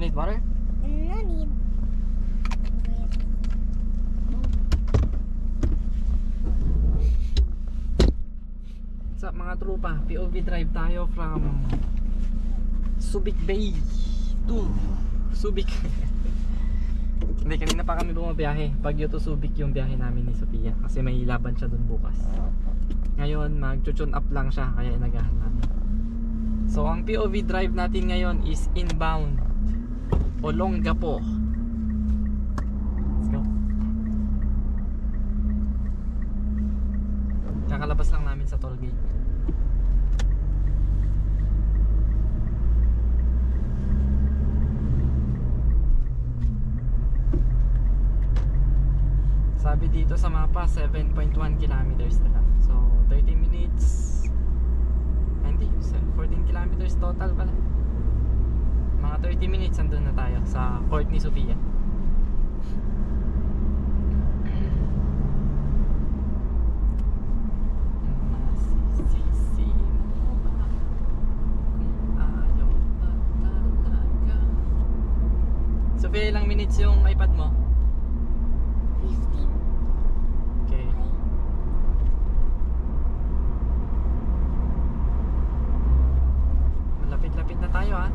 need water? No need. Wait. What's up mga tropa? POV drive tayo from Subic Bay to Subic. Hindi, kanina pa kami bumabiyahe. Baguio to Subic yung biyahe namin ni Sophia kasi may laban siya dun bukas. Ngayon mag-tune up lang siya kaya inagahan namin. So ang POV drive natin ngayon is inbound Olongapo. Let's go. Kakalabas lang namin sa toll gate. Sabi dito sa mapa 7.1 kilometers na lang. So 30 minutes. Hindi, 14 kilometers total pala. Mga 30 minutes andun na tayo sa port ni Sophia. Masisisi mo ba kung ayaw pa talaga? Sophia, ilang minutes yung iPad mo? 15. Okay. Malapit-lapit na tayo ha.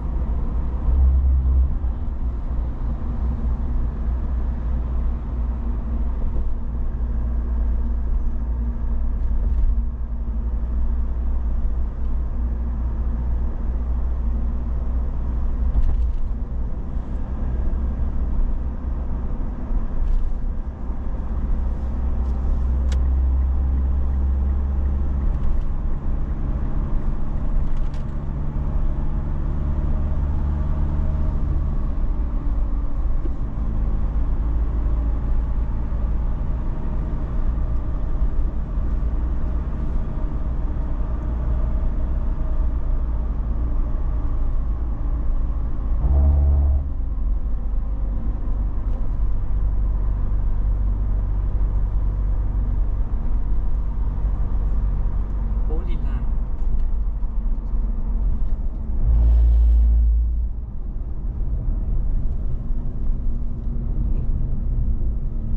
Holy land.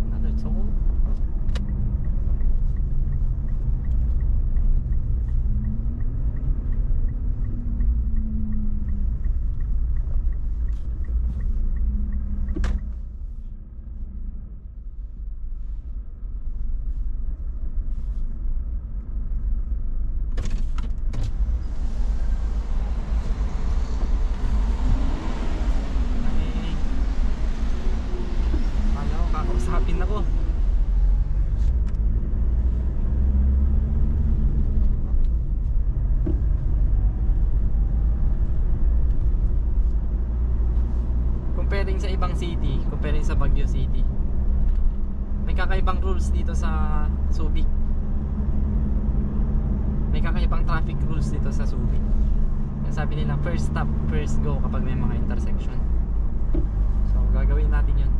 Another toll. Kala ko kakausapin ako. Comparing sa ibang city, comparing sa Baguio City, may kakaibang rules dito sa Subic. May kakaibang traffic rules dito sa Subic. Yung sabi nila, first stop, first go kapag may mga intersection. So gagawin natin yun.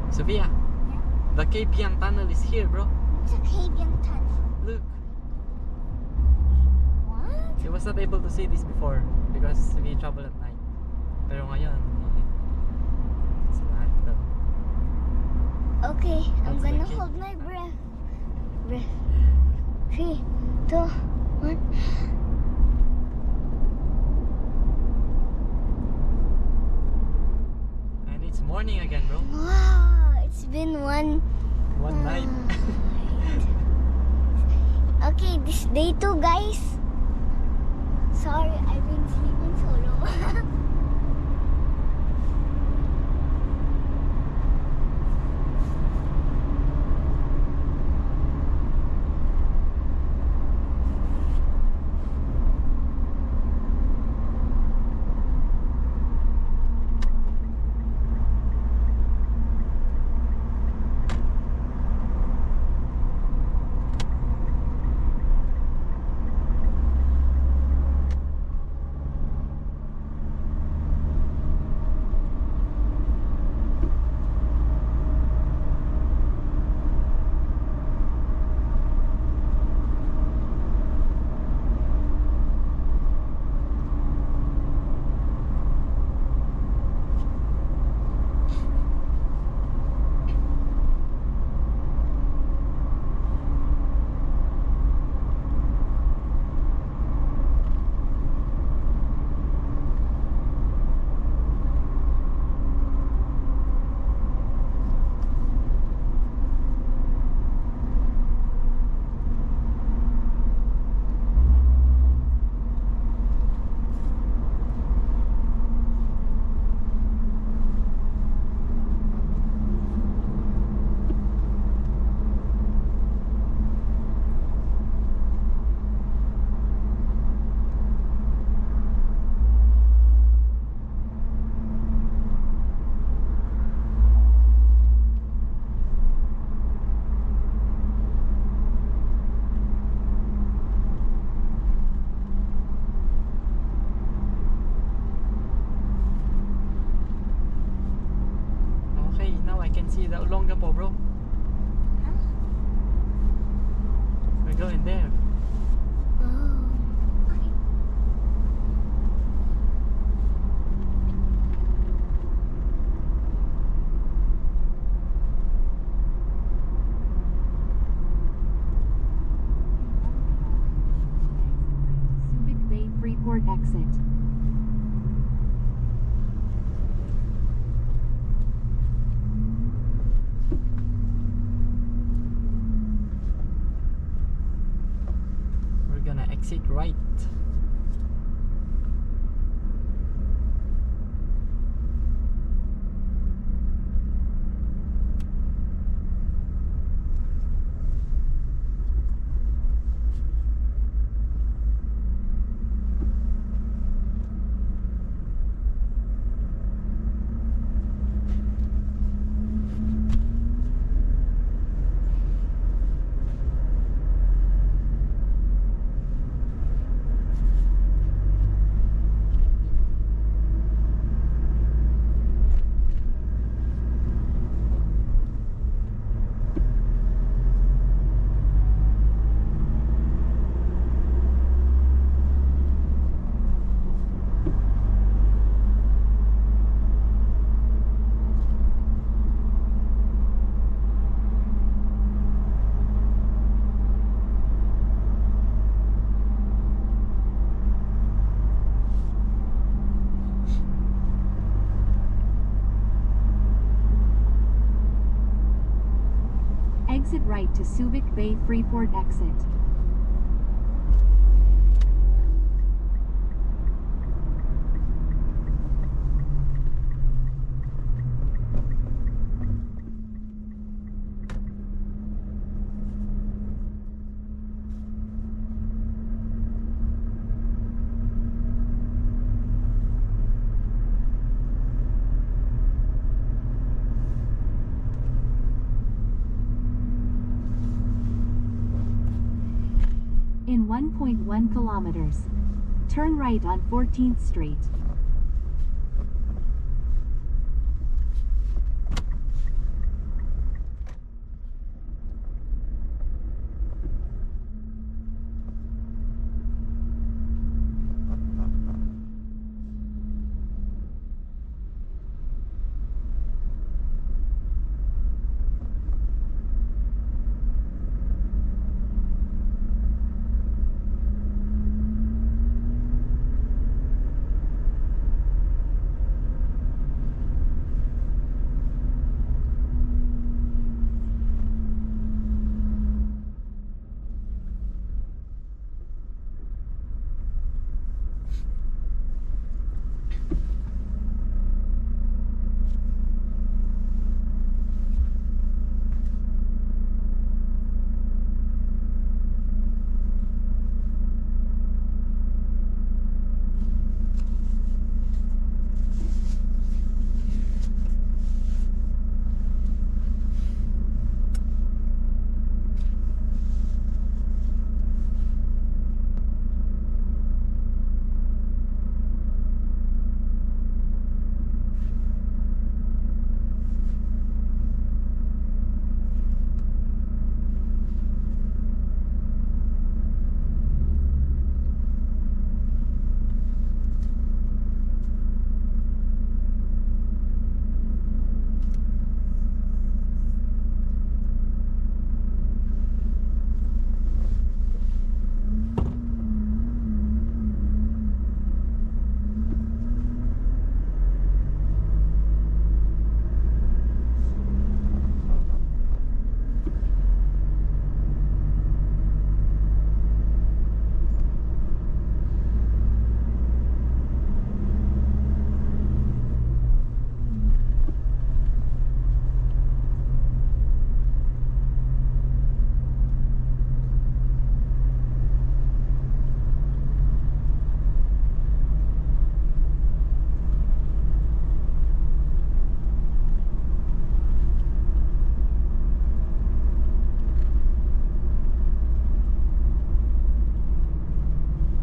Sophia, the Kabyang Tunnel is here, bro. It's a Kabyang tunnel. Look, What? I was not able to see this before because we travel at night. Pero ngayon, it's light, bro. Okay, I'm That's gonna okay. hold my breath. Breath. 3, 2, 1. And it's morning again, bro. Wow, it's been one Night. Okay, this day 2, guys. Sorry, I've been sleeping so long. Olongapo, bro. We're going there. Oh. Okay. Subic Bay Freeport exit. We're gonna exit right. Exit right to Subic Bay Freeport exit. In 1.1 kilometers, turn right on 14th Street.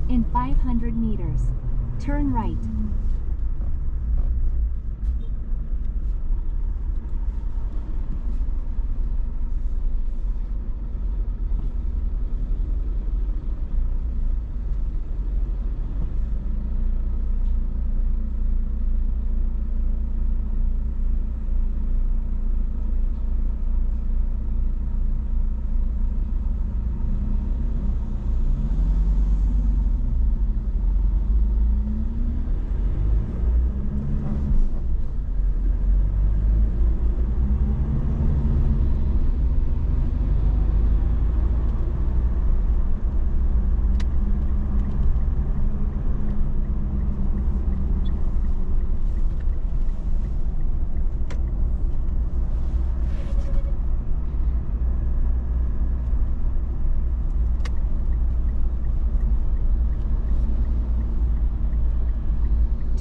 In 500 meters, turn right.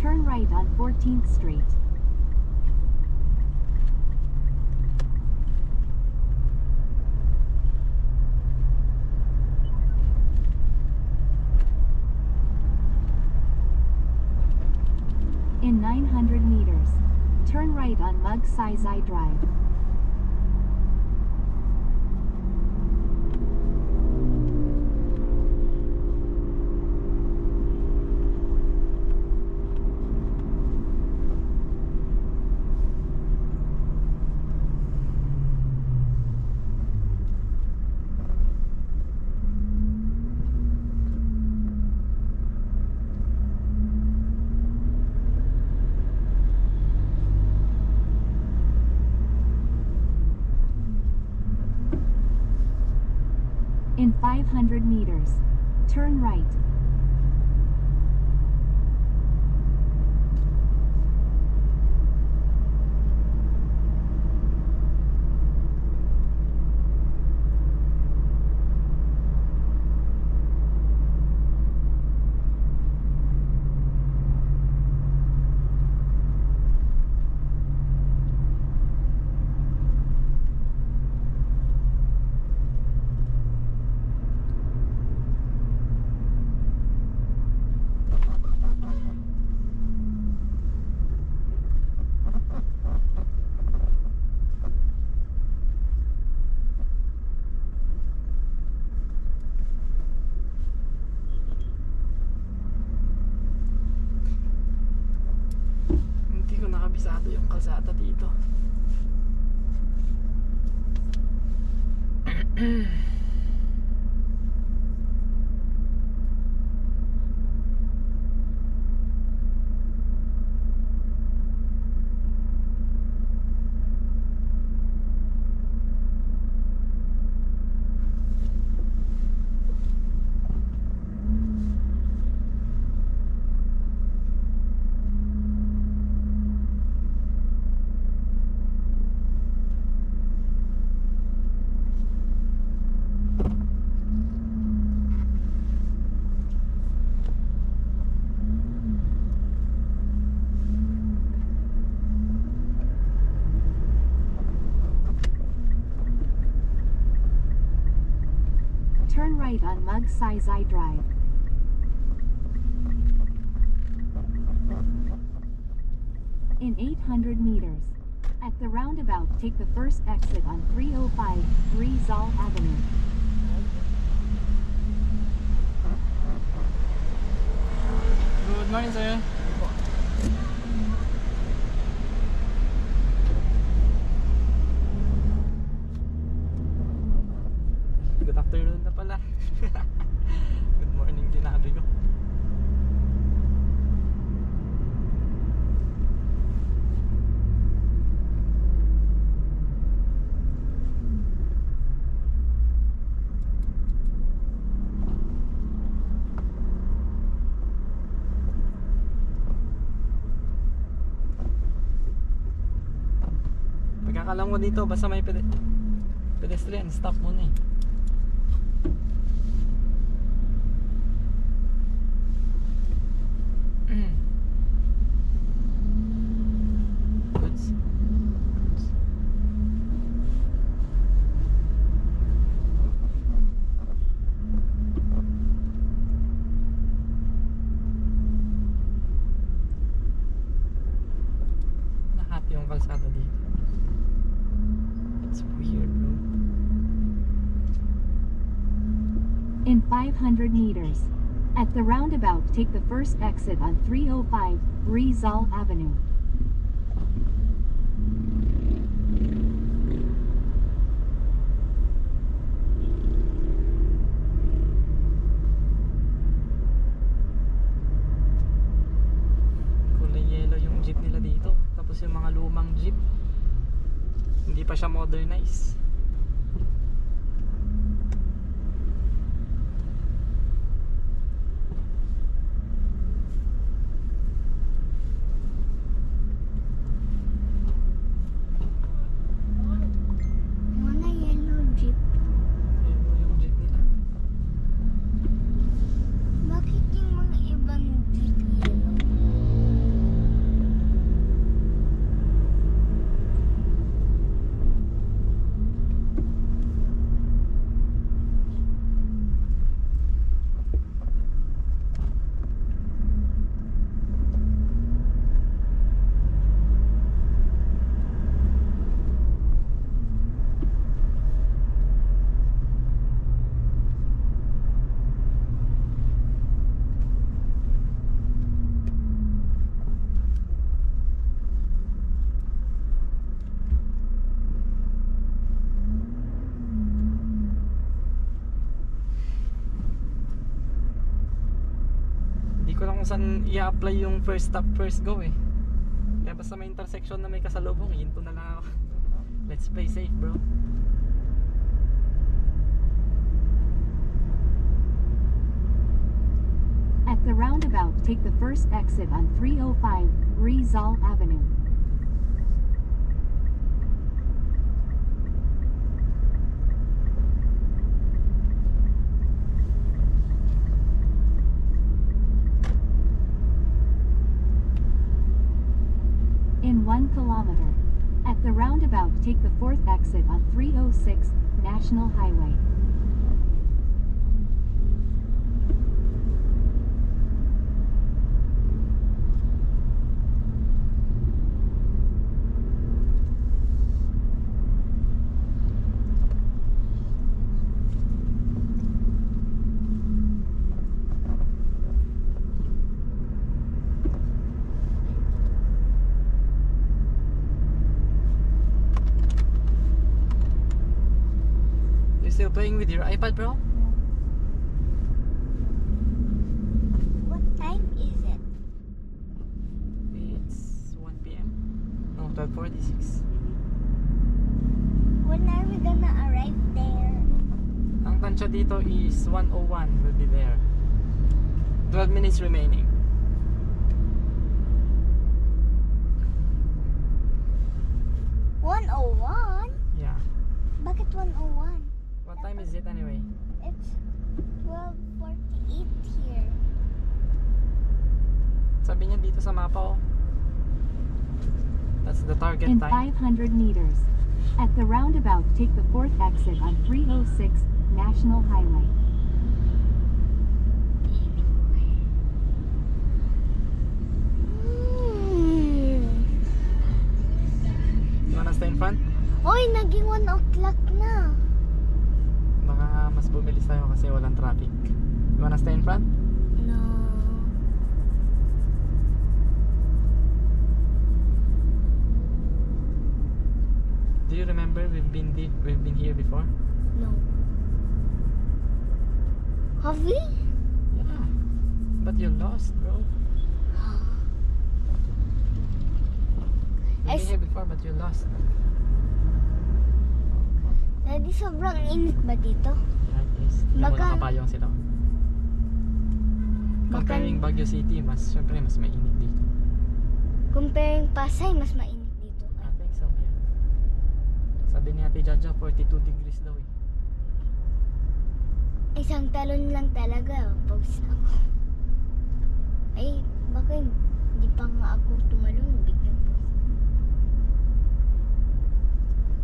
Turn right on 14th Street. In 900 meters, turn right on Magsaysay Drive. In 500 meters, turn right. Hindi ko nakabisado yung kalsada dito. Turn right on Magsaysay Drive. In 800 meters, at the roundabout, take the first exit on 305 Rizal Avenue. Good morning, sir. Good afternoon na pala. Good morning sinabi ko. Pagkakalam mo dito, basta may pedestrian, stop muna eh. Goods. Goods. Nahati yung kalsada dito. It's weird, bro. In 500 meters, at the roundabout, take the first exit on 305 Rizal Avenue. Kulay yellow yung jeep nila dito. Tapos yung mga lumang jeep, hindi pa siya modernize. Mga yellow jeep. Yellow yung jeep nila. Bakit yung mga ibang jeep yellow? saan i-apply yung first stop, first go eh. Kaya basta may intersection na may kasalubong, hinto na lang ako. Let's play safe, bro. At the roundabout, take the first exit on 305 Rizal Avenue. In 1 kilometer. At the roundabout, take the fourth exit on 306 National Highway. Still playing with your iPad, bro? What time is it? It's 1 p.m. No, 12:46. When are we gonna arrive there? Ang tansya dito is 1:01. We'll be there. 12 minutes remaining. $101? Yeah. Bakit 101? What time is it anyway? It's 12:48 here. Sabi niya dito sa mapa, oh. That's the target In time. 500 meters. At the roundabout, take the fourth exit on 306 National Highway. You wanna stay in front? Oy, naging 1 o'clock na. Baka mas bumilis tayo kasi walang traffic. You wanna stay in front? No. Do you remember we've been here before? No. Have we? Yeah. But you lost, bro. We've been here before but you lost. Daddy, sobrang init ba dito? Yeah, yes. Tingnan mo Baka- nakapayong sila. Comparing Baguio City, syempre mas mainit dito. Comparing Pasay, mas mainit dito. I think so, yeah. Sabi ni Ate Jaja, 42 degrees daw eh. Isang talon lang talaga. Pause na ako. Ay, baka hindi pa nga ako tumalon. Biglang pause.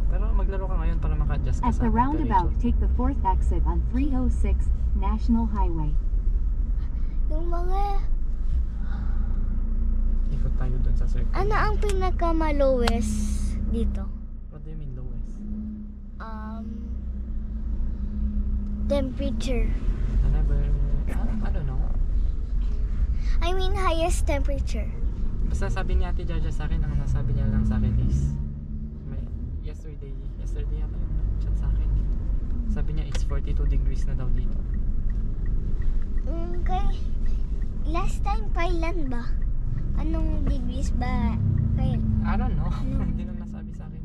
Pero maglaro ka ngayon para maka-adjust ka At sa the roundabout, temperature. take the fourth exit on 306 National Highway. Yung mga... Ikot tayo dun sa circle. Ano ang pinaka-malowest dito? What do you mean lowest? Temperature. I don't know. I mean highest temperature. Basta sabi ni Ate Jaja sa akin, ang nasabi niya lang sa akin is yesterday yata yung chat sa akin. Sabi niya it's 42 degrees na daw dito. Okay. Last time kailan ba? Anong degrees ba? I don't know. Hindi na nasabi sa akin.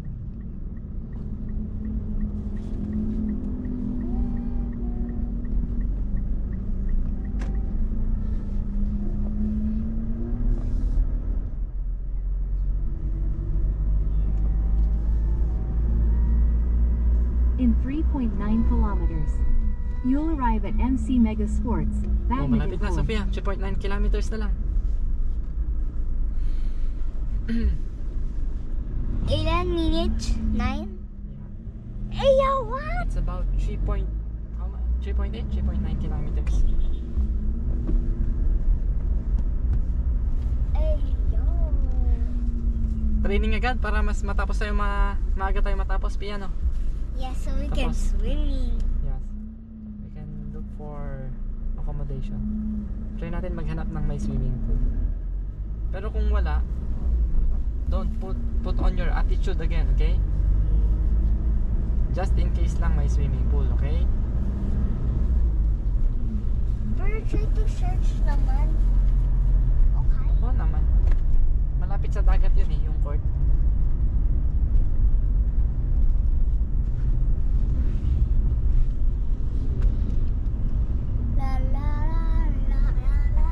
In 3.9 kilometers, you'll arrive at MC Mega Sports, Oh, malapit na, Badminton. Sofia. 2.9 kilometers na lang. Ilan minutes? 9? Yeah. Eh, yeah, what? It's about 3.8, 3.9 kilometers. Eh, yo. Training agad para mas matapos tayo maaga tayo matapos piano. Yeah, so we can Tapos- swimming. Yes. We can look for accommodation. Try natin maghanap ng may swimming pool. Pero kung wala, don't put on your attitude again, okay? Just in case lang may swimming pool, okay? Pero try to search naman. Oo naman. Malapit sa dagat yun eh, yung court. La la la la la la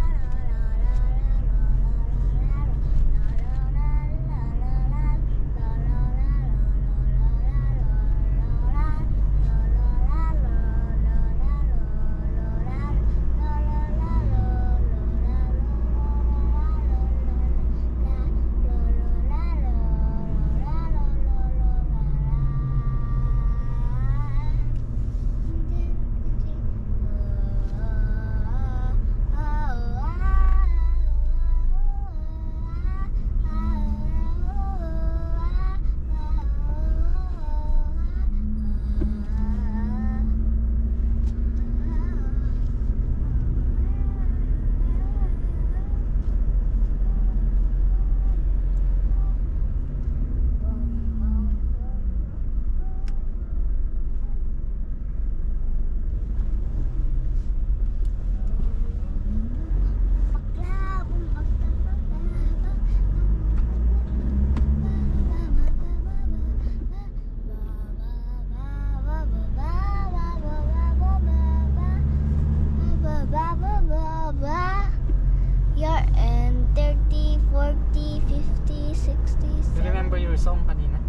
You're in 30, 40, 50, 60, You remember your song kanina?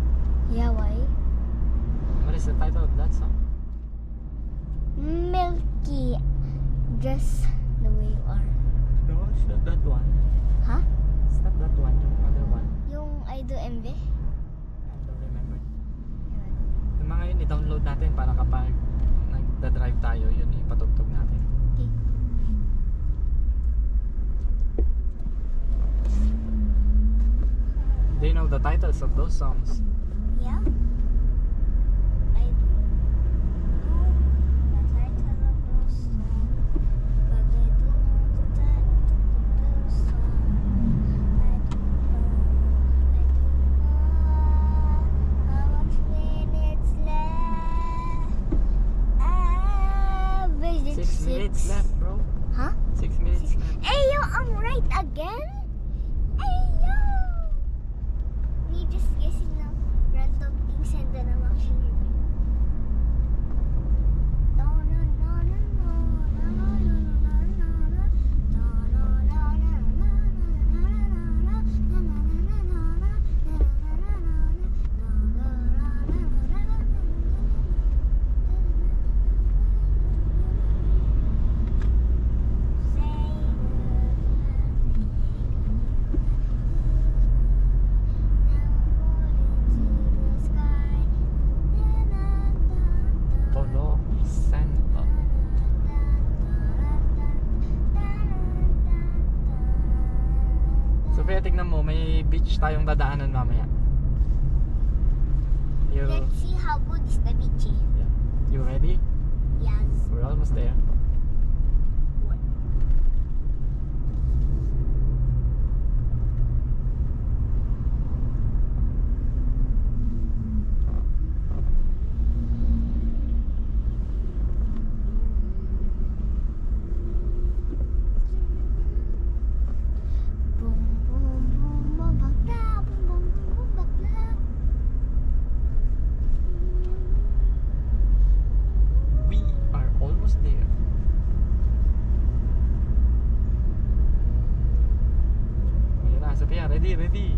Yeah, why? What is the title of that song? Milky, just the way you are. No, it's not that one. Huh? It's not that one, yung other one. Yung I do envy? I don't remember. Yung mga yun, i-download natin para kapag nagda-drive tayo, yun ipatugtog natin. Okay. Do you know the titles of those songs? Yeah? I do know the title of those songs, but I do know the title of those songs. I do know how much minutes left. Average 6 minutes left, bro. Huh? 6 minutes left. Hey yo, I'm right again? Hey yo! Me just guessing now random things and then I'm actually right. No, no, no, no, no, no, no, no, no, no, no. No, no, no, no, no, no, no, no, no, Polo Santo. So kaya tignan mo, may beach tayong dadaanan mamaya. You, Let's see how good is the beach. yeah. You ready? Yes. We're almost there. Boom, boom, boom, boom, bakla. Boom, boom, boom, boom, bakla. We are almost there. Ayun na, Sophia, ready, ready.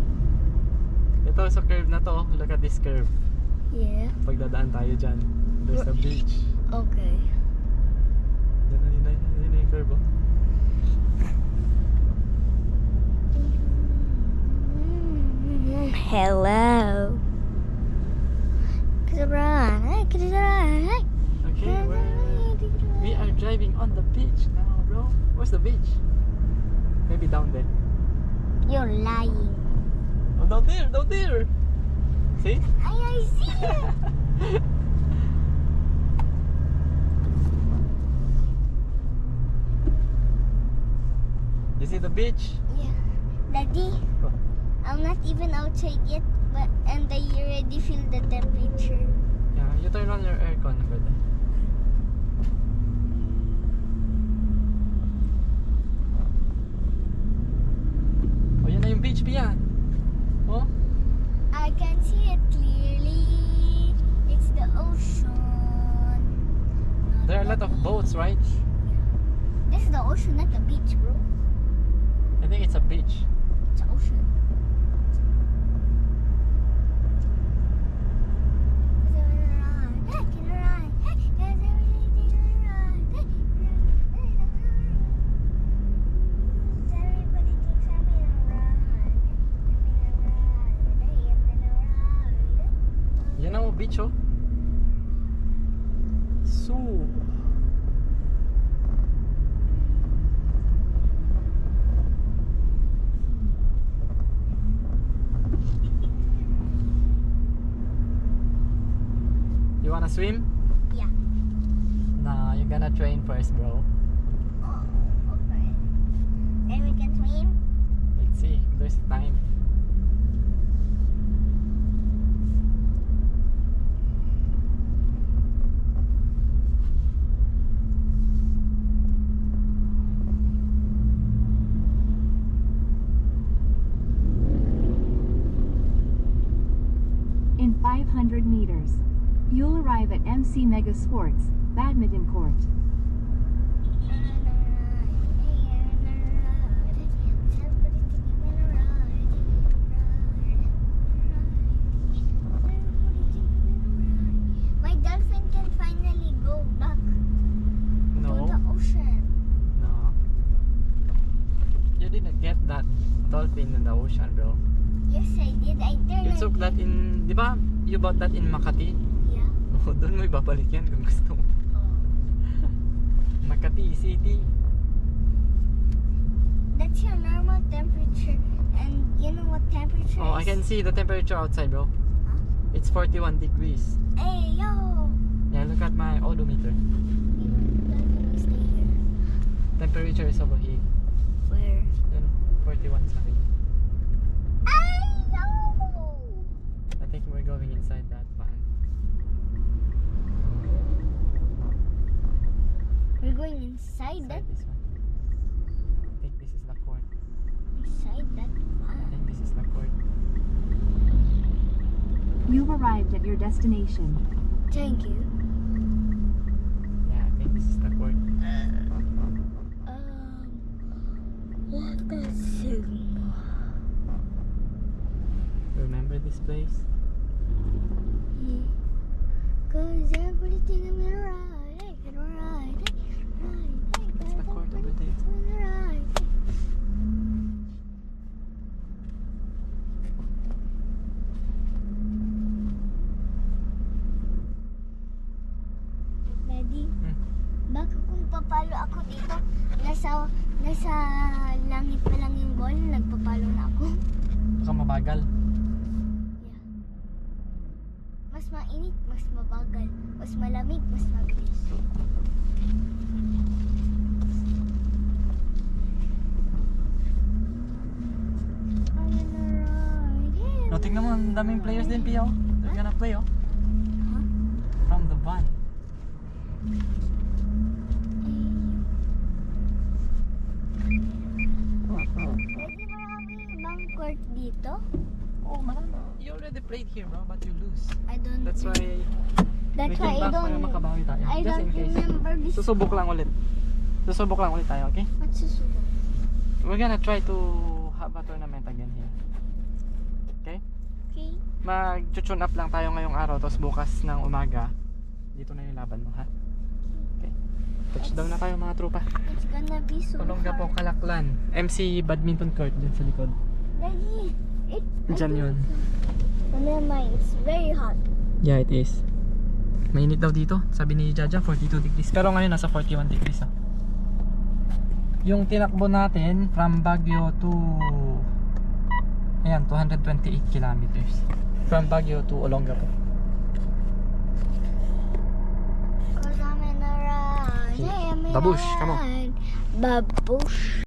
Ito sa curve na to, look at this curve. Yeah. Pagdadaan tayo dyan, there's a beach. Okay. Yun na yung curve, oh. Hello. Okay, we are driving on the beach now, bro. Where's the beach? Maybe down there. You're lying. Oh, down there, down there. See? I see it. You see the beach? Yeah. Daddy, Oh. I'm not even outside yet, but and I already feel the temperature. Yeah, you turn on your aircon, brother. are a lot of boats, right? This is the ocean, not the beach, bro. I think it's a beach. It's the ocean. Yan ang beach, oh. So, you wanna swim? Yeah. Nah, you're gonna train first, bro. Oh, okay. Then we can swim. Let's see, there's time. In 500 meters, you'll arrive at MC Mega Sports, Badminton Court. My dolphin can finally go back to No, the ocean. no. You didn't get that dolphin in the ocean, bro. Yes, I did. I turned You took that in, di ba? You bought that in Makati? Yeah. Oh, doon mo ibabalik yan kung gusto mo. Makati City. That's your normal temperature. And you know what temperature Oh, I is? can see the temperature outside, bro. Huh? It's 41 degrees. Hey, yo! Yeah, look at my odometer. You know, dolphin will stay here. Temperature is over here. Where? You know, 41 sa akin. Ay, yo! I think we're going inside that van. We're going inside that? Inside this one. I think this is the court. Inside that I van. think this is the court. You've arrived at your destination. Thank you. Yeah, I think this is the court. What is it? Remember this place? Yeah. Cause everything I'm gonna ride, I can ride, I can ride, That's the court over there. I'm gonna ride. Daddy, baka kung papalo ako dito, nasa langit pa lang yung ball, nagpapalo na ako. Baka mabagal. Yeah. Mas mainit, mas mabagal. Mas malamig, mas mabilis. I'm gonna ride him. No, tingnan mo, ang daming players din, Pio. They're gonna play, oh. From the van. Pwede marami bang court dito? Oh, man. You already played here, bro, but you lose. I don't That's why That's we why came I back para don't makabawi tayo. I Just in don't case. remember this. Susubok lang ulit. Susubok lang ulit tayo, okay? What's susubok? We're gonna try to have a tournament again here. Okay? Okay. Mag-tune up lang tayo ngayong araw, tapos bukas ng umaga, dito na yung laban mo, ha? Okay. Touchdown na tayo mga tropa. It's gonna be so Olongapo, hard. Kalaklan. MC Badminton Court dyan sa likod. Daddy, Dyan yun. never mind. It's very hot. Yeah, it is. Mainit daw dito. Sabi ni Jaja, 42 degrees. Pero ngayon nasa 41 degrees, ah. Yung tinakbo natin from Baguio to ayan, 228 kilometers from Baguio to Olongapo. Cause I'm in a ride. Okay. Hey, I'm in a Babush, come on. ride. Babush.